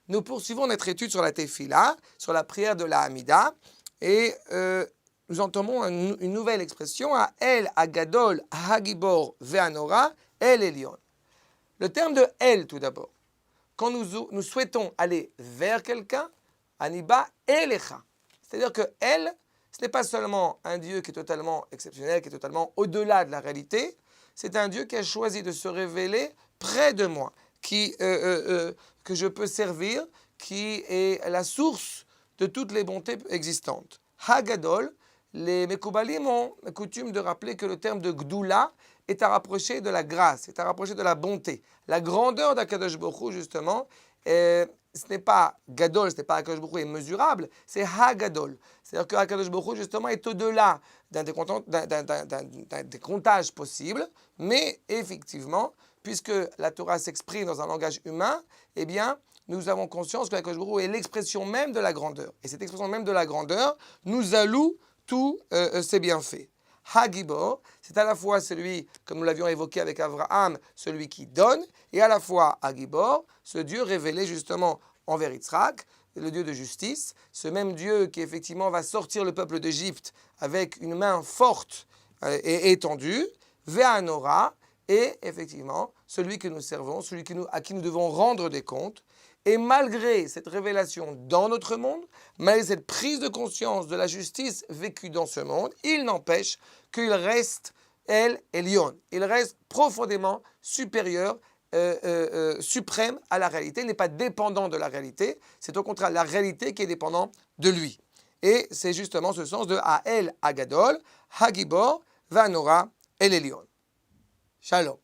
Nous poursuivons notre étude sur la Tefila, sur la prière de la Hamida, et nous entendons une nouvelle expression, à El, Agadol, Hagibor, Ve'anora, El Elion. Le terme de El, tout d'abord. Quand nous souhaitons aller vers quelqu'un, Aniba Elecha. C'est-à-dire que El, ce n'est pas seulement un Dieu qui est totalement exceptionnel, qui est totalement au-delà de la réalité, c'est un Dieu qui a choisi de se révéler près de moi, que je peux servir, qui est la source de toutes les bontés existantes. Hagadol, les Mekoubalim ont coutume de rappeler que le terme de Gdoula est à rapprocher de la grâce, est à rapprocher de la bonté. La grandeur d'Akadosh Baruch Hu, justement, ce n'est pas Gadol, ce n'est pas Akadosh Baruch Hu est mesurable, c'est Hagadol. C'est-à-dire que Akadosh Baruch Hu, justement, est au-delà d'un décomptage possible, mais effectivement, puisque la Torah s'exprime dans un langage humain, eh bien, nous avons conscience que Akadosh Baruch Hu est l'expression même de la grandeur. Et cette expression même de la grandeur nous alloue tous ses bienfaits. Hagibor, c'est à la fois celui, comme nous l'avions évoqué avec Abraham, celui qui donne, et à la fois Hagibor, ce Dieu révélé justement envers Yitzhak, le Dieu de justice, ce même Dieu qui effectivement va sortir le peuple d'Égypte avec une main forte et étendue, Ve'anora, et effectivement celui que nous servons, celui à qui nous devons rendre des comptes. Et malgré cette révélation dans notre monde, malgré cette prise de conscience de la justice vécue dans ce monde, il n'empêche qu'il reste El Elion. Il reste profondément supérieur, suprême à la réalité. Il n'est pas dépendant de la réalité. C'est au contraire la réalité qui est dépendante de lui. Et c'est justement ce sens de El Agadol, Hagibor, Vanora, El Elion. Shalom.